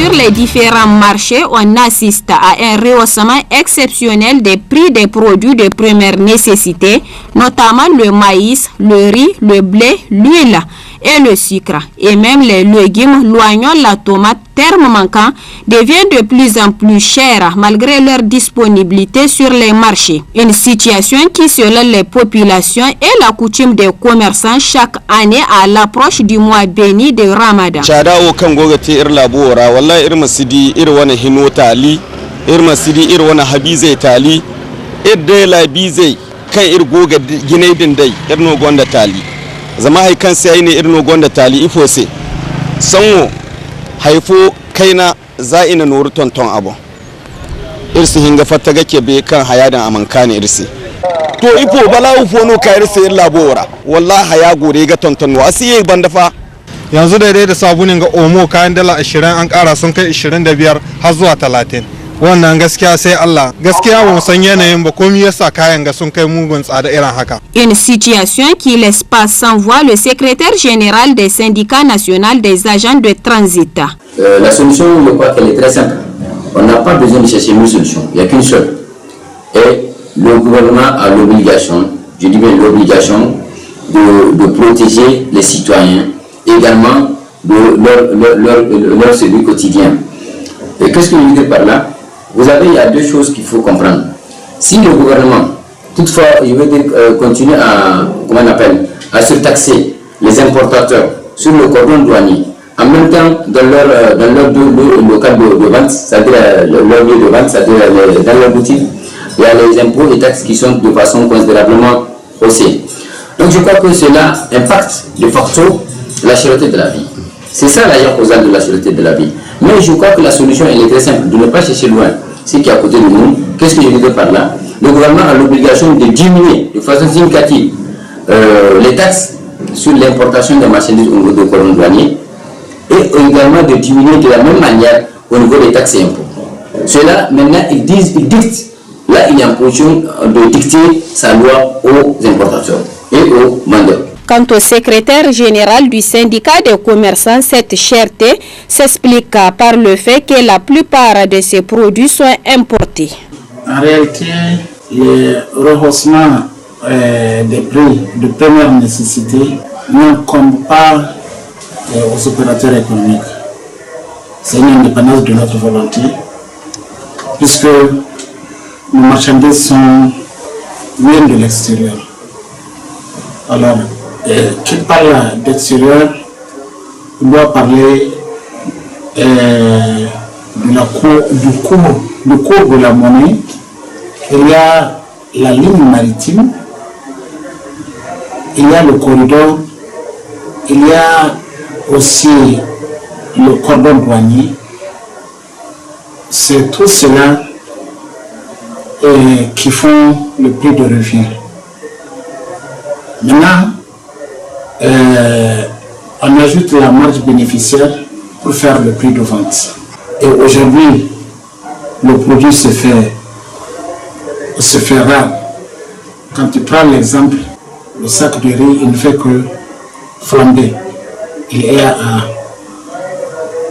sur les différents marchés, on assiste à un rehaussement exceptionnel des prix des produits de première nécessité, notamment le maïs, le riz, le blé, l'huile et le sucre. Et même les légumes, l'oignon, la tomate, terme manquant, deviennent de plus en plus chers malgré leur disponibilité sur les marchés. Une situation qui, selon les populations, est la coutume des commerçants chaque année à l'approche du mois béni de Ramadan. Chadao kan gogate ir labora wallahi ir masidi ir wani hino tali ir masidi ir wani habize tali ir de la bize kan ir goga ginai din dai ir no gonda tali zama hay kan sai ne ir no gonda tali ifo se sanwo haifo kaina za'ina nuru tonton abu irsi hinga fatta gake be kan hayadan amankane irsi to ifo bala ufo no ka irsi ir labora wallahi haya gore ga tonton wasiye bandafa yanzu daidai da sabunin ga omo kayan dala 20 an kara sun kai 25 har zuwa 30 wannan gaskiya sai Allah gaskiya ba mu san yanayin ba komai yasa kayan ga sun kai mugun tsada irin haka. Une situation qui laisse pas sans voix le secrétaire général des syndicats national des agents de transit. La solution, je crois qu'elle est très simple. On n'a pas besoin de chercher une solution, il n'y a qu'une seule. Et le gouvernement a l'obligation, je dis bien l'obligation, de protéger les citoyens, également de leur sécurité quotidien. Et qu'est-ce que je veux dire par là? Il y a deux choses qu'il faut comprendre. Si le gouvernement, toutefois, je veux dire, continue à, comment on appelle, à surtaxer les importateurs sur le cordon douanier, en même temps, dans leur local de vente, c'est-à-dire leur lieu de vente, c'est-à-dire dans leur boutique, il y a les impôts et taxes qui sont de façon considérablement haussées. Donc je crois que cela impacte de facto la cherté de la vie. C'est ça la causale de la cherté de la vie. Mais je crois que la solution elle est très simple, de ne pas chercher loin ce qui est à côté de nous. Qu'est-ce que je veux dire par là? Le gouvernement a l'obligation de diminuer de façon significative les taxes sur l'importation des marchandises au niveau de cordon douanier et également de diminuer de la même manière au niveau des taxes et impôts. Cela, maintenant, ils dictent. Là, il est en position de dicter sa loi aux importateurs et aux vendeurs. Quant au secrétaire général du syndicat des commerçants, cette cherté s'explique par le fait que la plupart de ces produits sont importés. En réalité, le rehaussement des prix de première nécessité n'incombe pas aux opérateurs économiques. C'est une indépendance de notre volonté, puisque nos marchandises viennent de l'extérieur. Alors, qui parle d'extérieur, il doit parler du cours de la monnaie. Il y a la ligne maritime, il y a le corridor, il y a aussi le cordon douanier. C'est tout cela qui font le prix de revient. Maintenant, on ajoute la marge bénéficiaire pour faire le prix de vente. Et aujourd'hui, le produit se fait rare. Quand tu prends l'exemple, le sac de riz, il ne fait que flamber. Il est à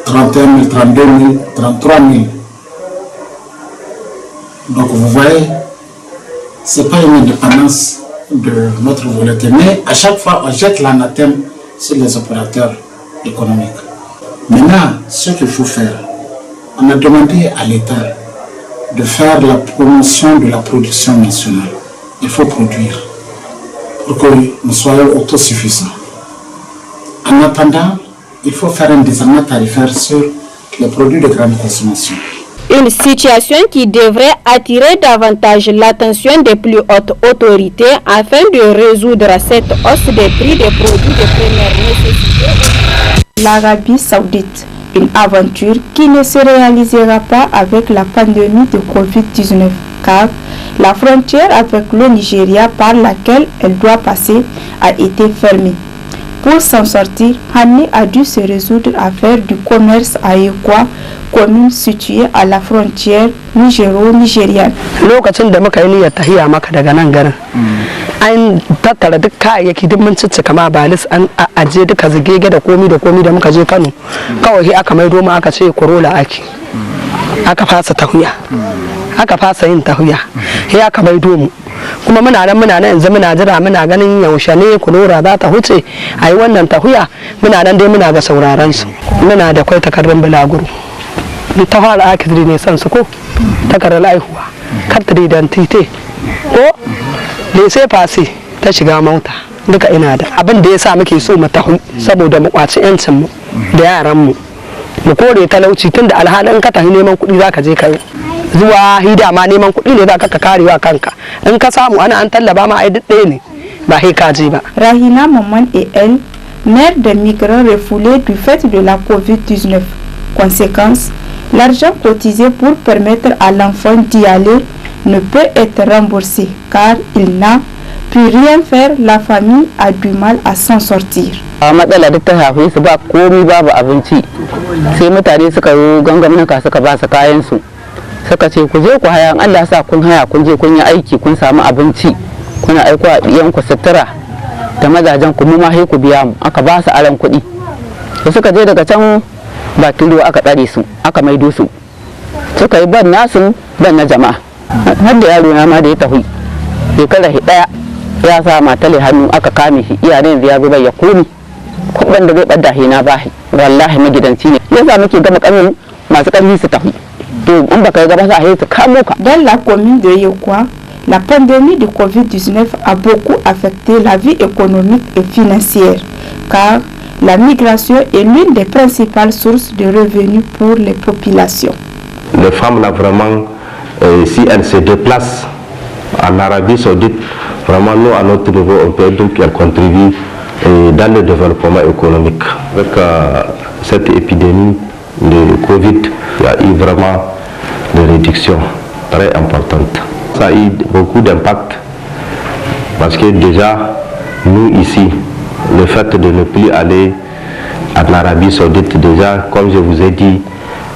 31 000, 32 000, 33 000. Donc vous voyez, ce n'est pas une indépendance de notre volonté, mais à chaque fois on jette l'anathème sur les opérateurs économiques. Maintenant, ce qu'il faut faire, on a demandé à l'État de faire la promotion de la production nationale. Il faut produire pour que nous soyons autosuffisants. En attendant, il faut faire un développement tarifaire sur les produits de grande consommation. Une situation qui devrait attirer davantage l'attention des plus hautes autorités afin de résoudre cette hausse des prix des produits de première nécessité. L'Arabie Saoudite, une aventure qui ne se réalisera pas avec la pandémie de Covid-19 car la frontière avec le Nigeria par laquelle elle doit passer a été fermée. Pour s'en sortir, Hani a dû se résoudre à faire du commerce à Ekwa, commune située à la frontière nigéro-nigériane. Lokacin da muka yi niyyar tahiya maka daga nan garin an tattara duk kayayyaki duk mun ciccika ma balis an aje duka zigege da komi da muka je Kano kawai aka maido mu aka ce Corolla aka fasa tahuya aka fasa yin tahuya sai aka maido mu kuma muna nan yanzu muna jira muna ganin yaushe ne Corolla za ta huce ayi wannan tahuya muna nan dai muna ga sauraron su muna da kai takardun bulaguro ta fara akidri ne san su ko takardar aihuwa kartar identity ko da sai fasi ta shiga mota duka ina da abin da yasa muke so mu tahu saboda mu kwaci yancin mu da yaran mu kore talauci tunda alhalin ka tafi neman kuɗi zaka je kai zuwa hida ma neman kuɗi ne zaka ka karewa kanka in ka samu ana an tallaba ma ai duk ɗaya ne ba sai ka je ba. Rahina Maman et elle, mère de migrants refoulés du fait de la Covid-19. Conséquence, l'argent cotisé pour permettre à l'enfant d'y aller ne peut être remboursé car il n'a pu rien faire. La famille a du mal à s'en sortir. Matsala duk ta hafi su ba komai babu abinci sai mutane suka yi gangamnaka suka ba su kayan su suka ce ku je ku haya Allah sa kun haya kun je kun yi aiki kun samu abinci kuna aiko a diyan ku sutura da mazajen ku mu ma sai ku biya mu aka ba su aran kuɗi da suka je daga can bakin ruwa aka tsare su aka maido su suka yi ban nasu ban na jama'a har da yaro na ma da ya tafi shekara ɗaya ya sa matale hannu aka kame shi iyayen ya zo bai ya komi kuɗin da zai ɓadda hina ba wallahi magidanci ne yasa muke gama ƙanin masu ƙarfi su tafi to in baka yi gaba sa su kamo ka. Dans la commune de Yekwa, la pandémie de Covid-19 a beaucoup affecté la vie économique et financière car la migration est l'une des principales sources de revenus pour les populations. Les femmes là vraiment, si elles se déplacent en Arabie Saoudite, vraiment nous à notre niveau on peut dire qu'elles contribuent dans le développement économique. Avec cette épidémie de Covid, il y a eu vraiment des réductions très importantes. Ça a eu beaucoup d'impact parce que déjà nous ici, le fait de ne plus aller en Arabie Saoudite, déjà comme je vous ai dit,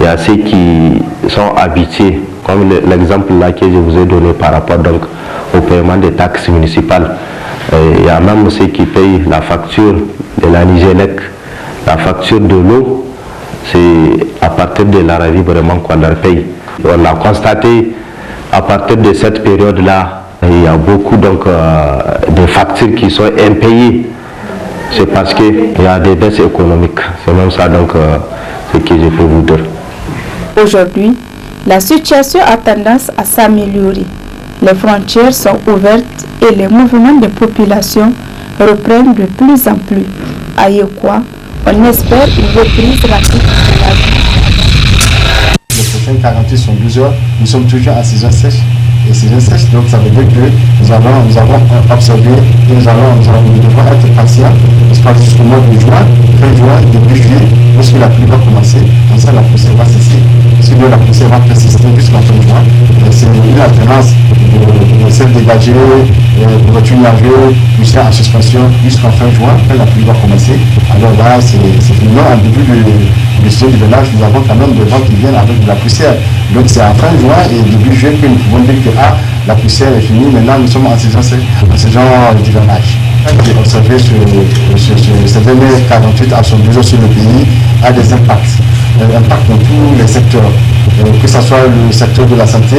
il y a ceux qui sont habitués, comme l'exemple là que je vous ai donné par rapport donc au paiement des taxes municipales. Il y a même ceux qui payent la facture de la Nigélec, la facture de l'eau, c'est à partir de l'Arabie vraiment qu'on leur paye. On a constaté à partir de cette période-là, il y a beaucoup donc de factures qui sont impayées. C'est parce qu'il y a des baisses économiques. C'est même ça donc ce que je peux vous dire. Aujourd'hui, la situation a tendance à s'améliorer. Les frontières sont ouvertes et les mouvements de population reprennent de plus en plus. À Yekwa, on espère une reprise rapide de la vie. Les prochaines 48 sont 12 heures. Nous sommes toujours à saison sèche. Et saison sèche, donc ça veut dire que nous avons observé et nous devons être patients. Jusqu'au mois de juin, fin juin, début juillet, lorsque la pluie va commencer, comme ça la poussière va cesser. Sinon la poussière va persister jusqu'à fin juin. C'est une alternance de sel dégagé, de voitures nuageuses, poussière en suspension jusqu'à fin juin, quand la pluie va commencer. Alors là, c'est fini. En début de ce village, nous avons quand même des vents qui viennent avec de la poussière. Donc c'est en fin juin et début juillet que nous pouvons dire que la poussière est finie. Maintenant, nous sommes en saison d'hivernage. J'ai observé ces derniers 48 à 72 jours sur le pays a des impacts. Impact dans tous les secteurs, que ce soit le secteur de la santé,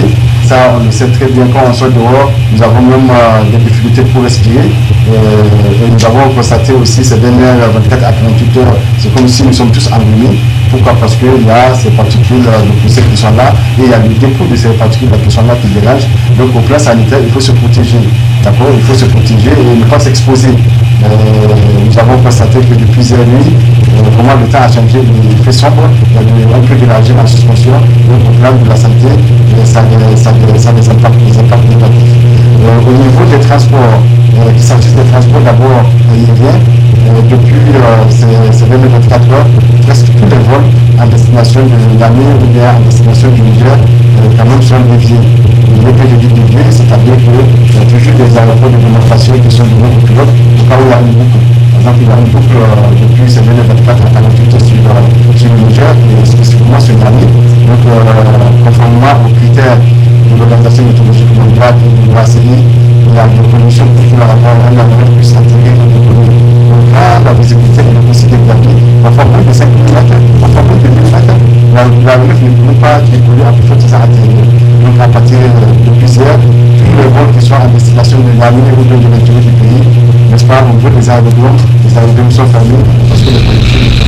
ça on le sait très bien, quand on sort dehors, nous avons même des difficultés pour respirer. Et nous avons constaté aussi ces dernières 24 à 48 heures, c'est comme si nous sommes tous enrhumés. Pourquoi? Parce qu'il y a ces particules de poussière qui sont là et il y a le dépôt de ces particules qui sont là qui dérangent. Donc au plan sanitaire, il faut se protéger. D'accord? Il faut se protéger et ne pas s'exposer. Nous avons constaté que depuis hier nuit, comment le temps a changé, il fait sombre, il y a un peu d'énergie en suspension, donc au plan de la santé, ça a des impacts négatifs. Au niveau des transports, il s'agit des transports d'abord aériens, depuis ces 24 heures, presque tous les vols en destination de l'année ou bien en destination du Niger, quand même sont déviés. Le que je dis déviés, c'est-à-dire qu'il y a toujours des aéroports de démonstration qui sont donnés aux pilotes au cas où il y a une boucle. Par exemple, il y a une boucle depuis ces 24 à 48 sur le Niger, et spécifiquement sur l'année. Donc, conformément aux critères de l'Organisation météorologique mondiale et de l'OACI, il y a une pollution pour la attirer le plusieurs, tous les vols qui sont à destination de la ligne ou de l'intérieur du pays, n'est-ce pas, on veut des aérodromes sont fermés parce que les collectivités.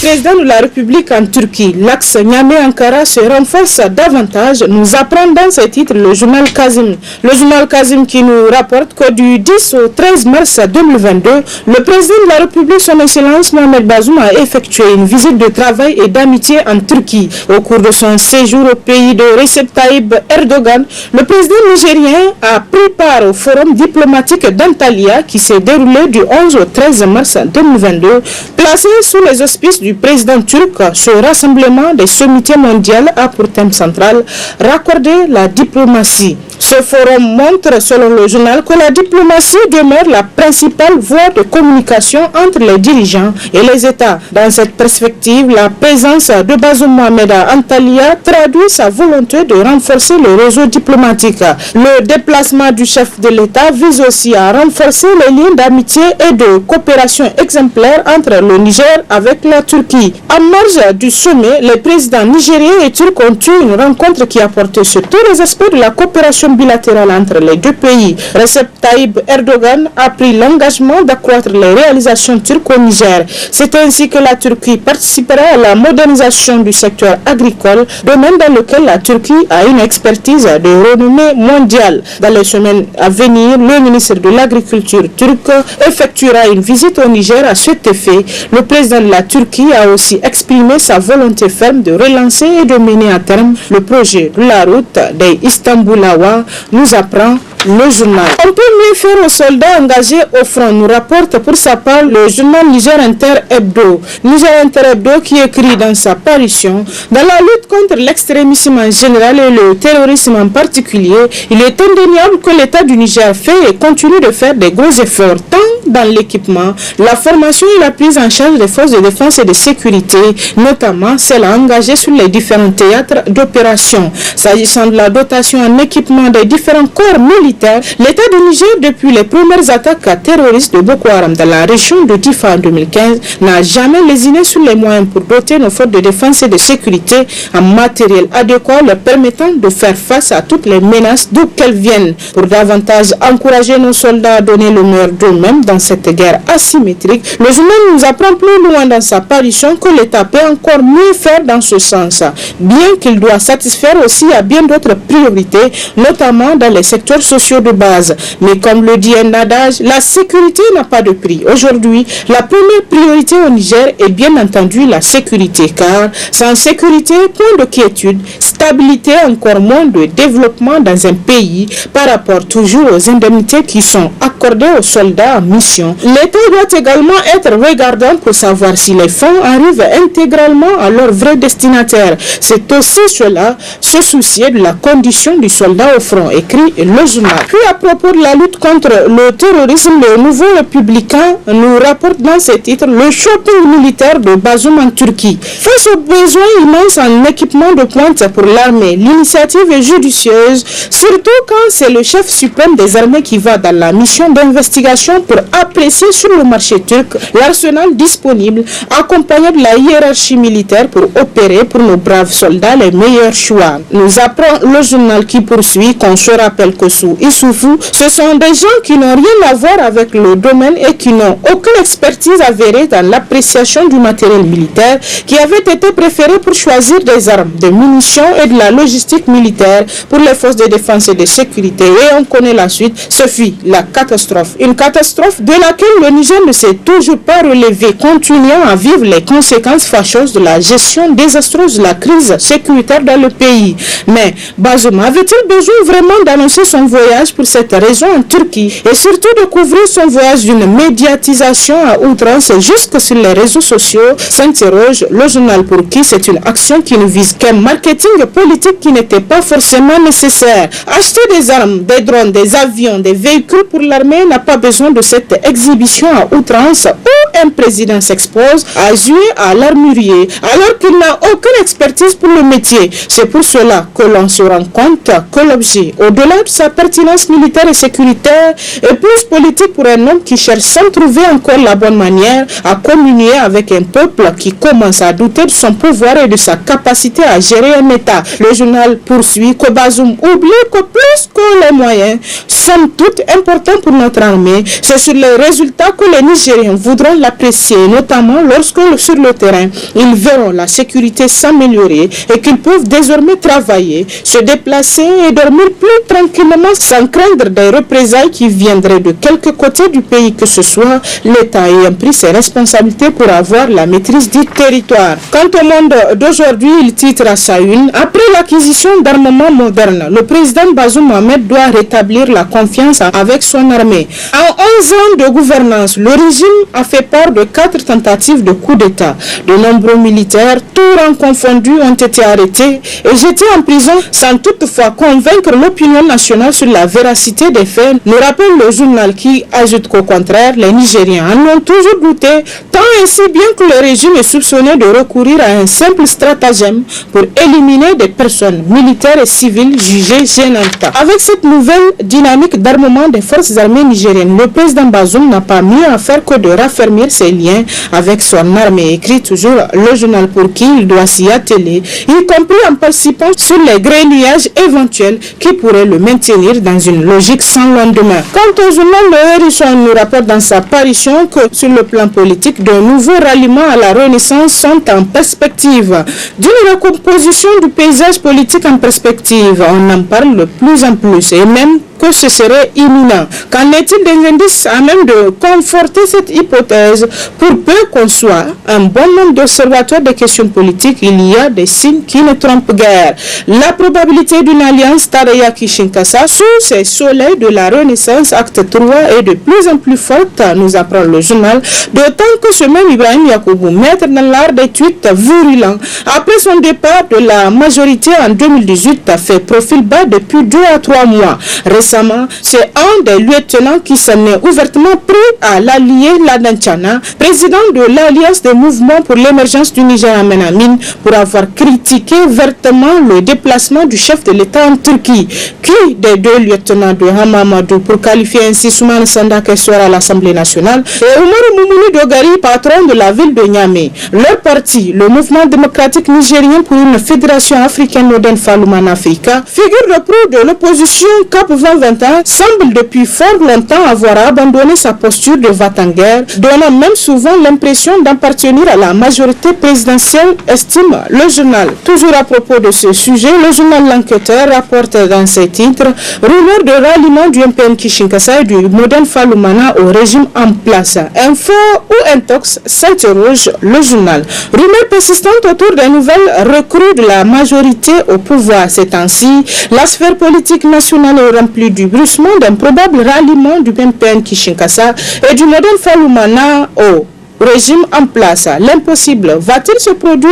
Président de la République en Turquie, l'axe Niamey-Ankara se renforce davantage, nous apprend dans ce titre le journal Kazim. Le journal Kazim qui nous rapporte que du 10 au 13 mars 2022, le président de la République, son Excellence Mohamed Bazoum, a effectué une visite de travail et d'amitié en Turquie. Au cours de son séjour au pays de Recep Tayyip Erdogan, le président nigérien a pris part au forum diplomatique d'Antalya qui s'est déroulé du 11 au 13 mars 2022, placé sous les auspices du président turc. Ce rassemblement des sommités mondiales a pour thème central raccorder la diplomatie. Ce forum montre, selon le journal, que la diplomatie demeure la principale voie de communication entre les dirigeants et les États. Dans cette perspective, la présence de Bazoum Mohamed à Antalya traduit sa volonté de renforcer le réseau diplomatique. Le déplacement du chef de l'État vise aussi à renforcer les liens d'amitié et de coopération exemplaires entre le Niger avec la Turquie. En marge du sommet, les présidents nigériens et turcs ont eu une rencontre qui a porté sur tous les aspects de la coopération bilatérale entre les deux pays. Recep Tayyip Erdogan a pris l'engagement d'accroître les réalisations turques au Niger. C'est ainsi que la Turquie participera à la modernisation du secteur agricole, domaine dans lequel la Turquie a une expertise de renommée mondiale. Dans les semaines à venir, le ministre de l'Agriculture turc effectuera une visite au Niger à cet effet. Le président de la Turquie a aussi exprimé sa volonté ferme de relancer et de mener à terme le projet de la route des Istanbul-Awa, nous apprend le journal. On peut mieux faire aux soldats engagés au front, nous rapporte pour sa part le journal Niger Inter Hebdo. Niger Inter Hebdo qui écrit dans sa parution: dans la lutte contre l'extrémisme en général et le terrorisme en particulier, il est indéniable que l'État du Niger fait et continue de faire des gros efforts, tant dans l'équipement, la formation et la prise en charge des forces de défense et de sécurité, notamment celles engagées sur les différents théâtres d'opération. S'agissant de la dotation en équipement des différents corps militaires, l'État du Niger, depuis les premières attaques terroristes de Boko Haram dans la région de Difa en 2015, n'a jamais lésiné sur les moyens pour doter nos forces de défense et de sécurité en matériel adéquat leur permettant de faire face à toutes les menaces d'où qu'elles viennent. Pour davantage encourager nos soldats à donner le meilleur d'eux-mêmes dans cette guerre asymétrique, le journal nous apprend plus loin dans sa parution que l'État peut encore mieux faire dans ce sens, bien qu'il doit satisfaire aussi à bien d'autres priorités, notamment dans les secteurs sociaux de base. Mais comme le dit un adage, la sécurité n'a pas de prix. Aujourd'hui, la première priorité au Niger est bien entendu la sécurité, car sans sécurité, point de quiétude, stabilité, encore moins de développement dans un pays par rapport toujours aux indemnités qui sont accordées aux soldats en mission. L'État doit également être regardant pour savoir si les fonds arrivent intégralement à leur vrai destinataire. C'est aussi cela, se soucier de la condition du soldat au front, écrit le journal. Puis à propos de la lutte contre le terrorisme, le Nouveau Républicain nous rapporte dans ses titres le shopping militaire de Bazoum en Turquie. Face aux besoins immenses en équipement de pointe pour l'armée, l'initiative est judicieuse, surtout quand c'est le chef suprême des armées qui va dans la mission d'investigation pour apprécier sur le marché turc l'arsenal disponible, accompagné de la hiérarchie militaire pour opérer pour nos braves soldats les meilleurs choix. Nous apprend le journal qui poursuit qu'on se rappelle que sous Issoufou, ce sont des gens qui n'ont rien à voir avec le domaine et qui n'ont aucune expertise avérée dans l'appréciation du matériel militaire qui avait été préféré pour choisir des armes, des munitions et de la logistique militaire pour les forces de défense et de sécurité. Et on connaît la suite, ce fut la catastrophe. Une catastrophe de laquelle le Niger ne s'est toujours pas relevé, continuant à vivre les conséquences fâcheuses de la gestion désastreuse de la crise sécuritaire dans le pays. Mais Bazoum avait-il besoin vraiment d'annoncer son voyage pour cette raison en Turquie et surtout de couvrir son voyage d'une médiatisation à outrance jusque sur les réseaux sociaux, s'interroge le journal, pour qui c'est une action qui ne vise qu'un marketing politique qui n'était pas forcément nécessaire. Acheter des armes, des drones, des avions, des véhicules pour l'armée l'armée n'a pas besoin de cette exhibition à outrance où un président s'expose à jouer à l'armurier alors qu'il n'a aucune expertise pour le métier. C'est pour cela que l'on se rend compte que l'objet, au-delà de sa pertinence militaire et sécuritaire, est plus politique pour un homme qui cherche sans trouver encore la bonne manière à communier avec un peuple qui commence à douter de son pouvoir et de sa capacité à gérer un État. Le journal poursuit que Bazoum oublie que plus que les moyens, somme toute importants pour notre armée, c'est sur les résultats que les Nigériens voudront l'apprécier, notamment lorsque sur le terrain, ils verront la sécurité s'améliorer et qu'ils peuvent désormais travailler, se déplacer et dormir plus tranquillement sans craindre des représailles qui viendraient de quelque côté du pays que ce soit, l'État ayant pris ses responsabilités pour avoir la maîtrise du territoire. Quant au monde d'aujourd'hui, il titre à sa une: après l'acquisition d'armements modernes, le président Bazoum Mohamed doit rétablir la confiance avec son armée. En 11 ans de gouvernance, le régime a fait part de 4 tentatives de coup d'État. De nombreux militaires, tout rangs confondus, ont été arrêtés et jetés en prison sans toutefois convaincre l'opinion nationale sur la véracité des faits, nous rappelle le journal qui ajoute qu'au contraire, les Nigériens en ont toujours douté, tant et si bien que le régime est soupçonné de recourir à un simple stratagème pour éliminer des personnes militaires et civiles jugées gênantes. Avec cette nouvelle dynamique d'armement des forces armées nigériennes, le président Bazoum n'a pas mieux à faire que de raffermir ses liens avec son armée, écrit toujours le journal, pour qui il doit s'y atteler, y compris en participant sur les graillages éventuels qui pourraient le maintenir dans une logique sans lendemain. Quant au journal Le Hérisson, nous rapporte dans sa parution que sur le plan politique, de nouveaux ralliements à la Renaissance sont en perspective. D'une recomposition du paysage politique en perspective, on en parle de plus en plus et même que ce serait imminent. Qu'en est-il des indices à même de conforter cette hypothèse? Pour peu qu'on soit un bon nombre d'observateurs des questions politiques, il y a des signes qui ne trompent guère. La probabilité d'une alliance Taraya-Kishinkasa sous ces soleils de la Renaissance, acte 3, est de plus en plus forte, nous apprend le journal, d'autant que ce même Ibrahim Yacoubou, maître dans l'art des tweets virulents, après son départ de la majorité en 2018, a fait profil bas depuis 2 à 3 mois. Récemment, c'est un des lieutenants qui s'en est ouvertement pris à l'allié Ladanchana, président de l'Alliance des mouvements pour l'émergence du Niger à Menamine, pour avoir critiqué vertement le déplacement du chef de l'État en Turquie. Qui des 2 lieutenants de Hamamadou pour qualifier ainsi Soumane Sanda Kessoir à l'Assemblée nationale et Oumar Moumouni Dogari, patron de la ville de Niamey. Leur parti, le Mouvement démocratique nigérien pour une fédération africaine moderne Falouman Africa, figure de proue de l'opposition CAP 2021, semble depuis fort longtemps avoir abandonné sa posture de va-t-en-guerre, donnant même souvent l'impression d'appartenir à la majorité présidentielle, estime le journal. Toujours à propos de ce sujet, le journal L'Enquêteur rapporte dans ses titres rumeur de ralliement du MPN Kishinkasa et du modèle Faloumana au régime en place. Info ou intox, s'interroge le journal. Rumeur persistante autour des nouvelles recrues de la majorité au pouvoir. Ces temps-ci, la sphère politique nationale est remplie du bruissement d'un probable ralliement du MPN Kishinkasa et du modèle Faloumana au régime en place. L'impossible va-t-il se produire?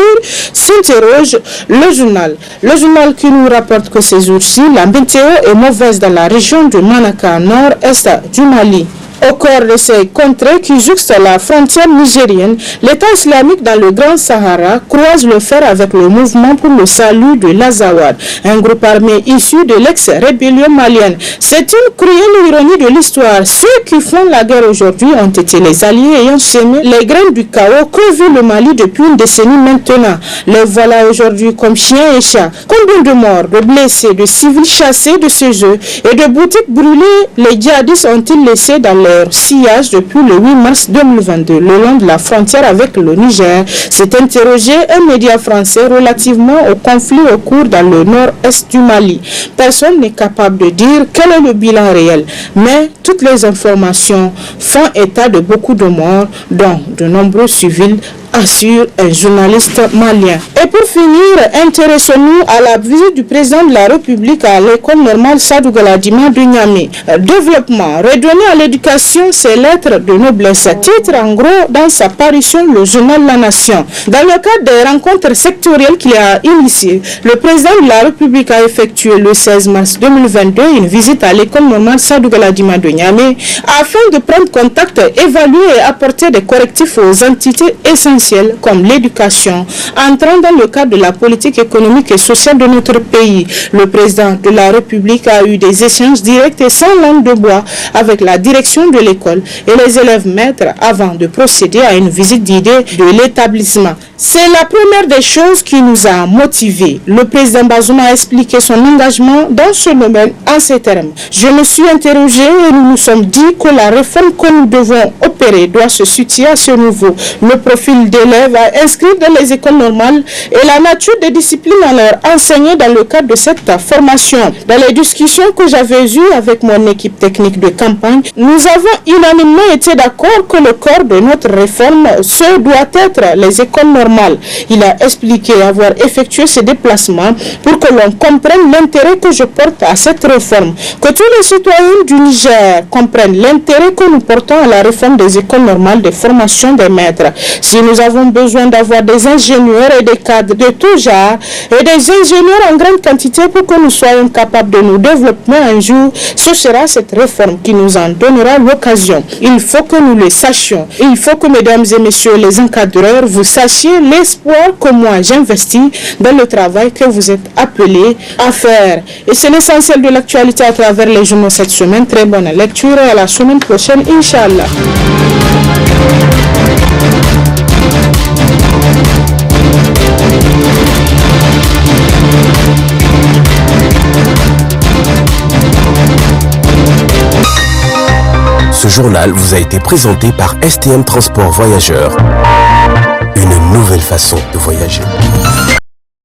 S'interroge le journal. Le journal qui nous rapporte que ces jours-ci, la météo est mauvaise dans la région de Manaka, nord-est du Mali. Au cœur de ces contrées qui jouxtent la frontière nigérienne, l'État islamique dans le Grand Sahara croise le fer avec le mouvement pour le salut de l'Azawad, un groupe armé issu de l'ex-rébellion malienne. C'est une cruelle ironie de l'histoire. Ceux qui font la guerre aujourd'hui ont été les alliés ayant semé les graines du chaos que vit le Mali depuis une décennie maintenant. Les voilà aujourd'hui comme chiens et chats. Combien de morts, de blessés, de civils chassés de ce jeu et de boutiques brûlées les djihadistes ont-ils laissé dans leur sillage depuis le 8 mars 2022, le long de la frontière avec le Niger, s'est interrogé un média français relativement au conflit au cours dans le nord-est du Mali. Personne n'est capable de dire quel est le bilan réel, mais toutes les informations font état de beaucoup de morts, dont de nombreux civils assure un journaliste malien. Et pour finir, intéressons-nous à la visite du président de la République à l'école normale Sadou Galadima de Niamey. Développement, redonner à l'éducation ses lettres de noblesse. Titre en gros dans sa parution le journal La Nation. Dans le cadre des rencontres sectorielles qu'il a initiées, le président de la République a effectué le 16 mars 2022 une visite à l'école normale Sadou Galadima de Niamey afin de prendre contact, évaluer et apporter des correctifs aux entités essentielles comme l'éducation, entrant dans le cadre de la politique économique et sociale de notre pays. Le président de la République a eu des échanges directs et sans langue de bois avec la direction de l'école et les élèves maîtres avant de procéder à une visite d'idées de l'établissement. C'est la première des choses qui nous a motivés. Le président Bazoum a expliqué son engagement dans ce domaine en ces termes. Je me suis interrogé et nous nous sommes dit que la réforme que nous devons opérer doit se situer à ce niveau. Le profil d'élèves à inscrire dans les écoles normales et la nature des disciplines à leur enseigner dans le cadre de cette formation. Dans les discussions que j'avais eues avec mon équipe technique de campagne, nous avons unanimement été d'accord que le corps de notre réforme, ce doit être les écoles normales. Il a expliqué avoir effectué ces déplacements pour que l'on comprenne l'intérêt que je porte à cette réforme. Que tous les citoyens du Niger comprennent l'intérêt que nous portons à la réforme des écoles normales de formation des maîtres. Si nous avons besoin d'avoir des ingénieurs et des cadres de tout genre et des ingénieurs en grande quantité pour que nous soyons capables de nous développer un jour, ce sera cette réforme qui nous en donnera l'occasion. Il faut que nous le sachions. Il faut que, mesdames et messieurs les encadreurs, vous sachiez l'espoir que moi j'investis dans le travail que vous êtes appelés à faire. Et c'est l'essentiel de l'actualité à travers les journaux cette semaine. Très bonne lecture et à la semaine prochaine, Inch'Allah. Ce journal vous a été présenté par STM Transport Voyageurs. Une nouvelle façon de voyager.